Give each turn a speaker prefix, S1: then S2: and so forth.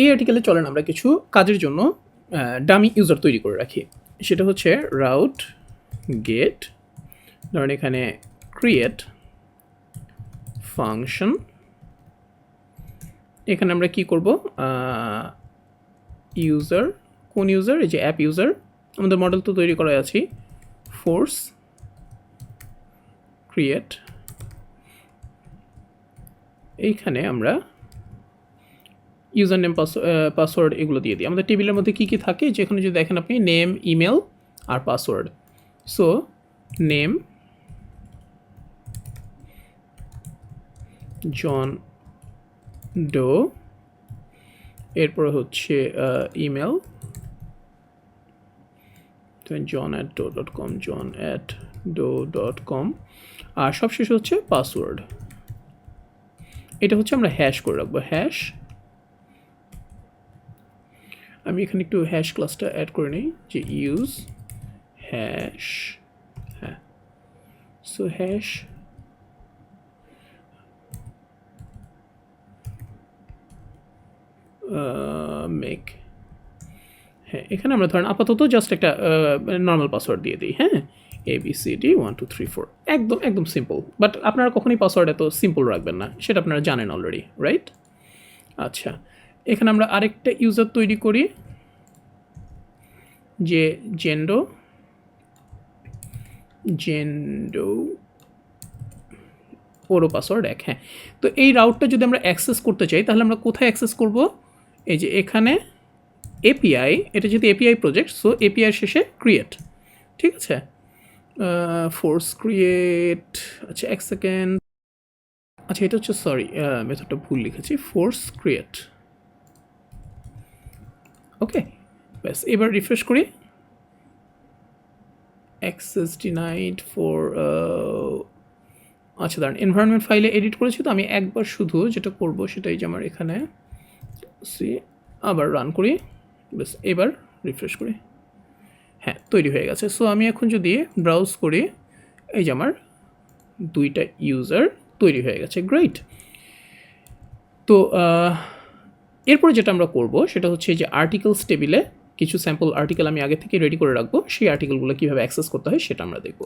S1: এই আর্টিকেলে চলেন আমরা কিছু কাজের জন্য ডামি ইউজার তৈরি করে রাখি। সেটা হচ্ছে রাউট গেট, ধরেন এখানে ক্রিয়েট ফাংশন, এখানে আমরা কি করব, ইউজার, কোন ইউজার, এই যে অ্যাপ ইউজার, আমাদের মডেল তো তৈরি করা আছে, ফোর্স ক্রিয়েট, এইখানে আমরা ইউজার নেম পাসওয়ার্ড এগুলো দিয়ে দিই। আমাদের টেবিলের মধ্যে কী কী থাকে, যেখানে যদি দেখেন আপনি নেম, ইমেল আর password. So name John Doe, এরপর হচ্ছে ইমেল john@do.com, john@do.com, আর সবশেষে হচ্ছে পাসওয়ার্ড। এটা হচ্ছে আমরা হ্যাশ করে রাখবো, হ্যাশ। আমি এখানে একটু হ্যাশ ক্লাসটা অ্যাড করে নিই, যে ইউজ হ্যাশ, হ্যাঁ, সো হ্যাশ মেক, হ্যাঁ, এখানে আমরা ধরেন আপাতত জাস্ট একটা নর্মাল পাসওয়ার্ড দিয়ে দিই, হ্যাঁ, ABCD 1 2 3 4, একদম একদম সিম্পল। বাট আপনারা কখনোই পাসওয়ার্ড এত সিম্পল রাখবেন না, সেটা আপনারা জানেন অলরেডি, রাইট? আচ্ছা, এখানে আমরা আরেকটা ইউজার তৈরি করি, যে জেন্ডো ওরও পাসওয়ার্ড 1, হ্যাঁ। তো এই রাউটটা যদি আমরা অ্যাক্সেস করতে চাই, তাহলে আমরা কোথায় অ্যাক্সেস করব? এই যে এখানে এপিআই, এটা যেহেতু এপিআই প্রজেক্ট, সো এপিআই শেষে ক্রিয়েট, ঠিক আছে, ফোর্স ক্রিয়েট, আচ্ছা এক সেকেন্ড, আচ্ছা এটা হচ্ছে, সরি মেথডটা ভুল লিখেছি, ফোর্স ক্রিয়েট, ওকে, ব্যাস। এবার রিফ্রেশ করি, অ্যাক্সেস ডিনাইড ফর, আচ্ছা দাঁড়ান, এনভায়রনমেন্ট ফাইলে এডিট করেছি, তো আমি একবার শুধু যেটা করব সেটাই যে আমার এখানে সি, আবার রান করি, ব্যাস। এবার রিফ্রেশ করি, হ্যাঁ তৈরি হয়ে গেছে। সো আমি এখন যদি ব্রাউজ করি, এই যে আমার দুইটা ইউজার তৈরি হয়ে গেছে, গ্রেট। তো এরপরে যেটা আমরা করব সেটা হচ্ছে যে আর্টিকেলস টেবিলে কিছু স্যাম্পল আর্টিকেল আমি আগে থেকে রেডি করে রাখবো, সেই আর্টিকেলগুলো কীভাবে অ্যাক্সেস করতে হয় সেটা আমরা দেখব।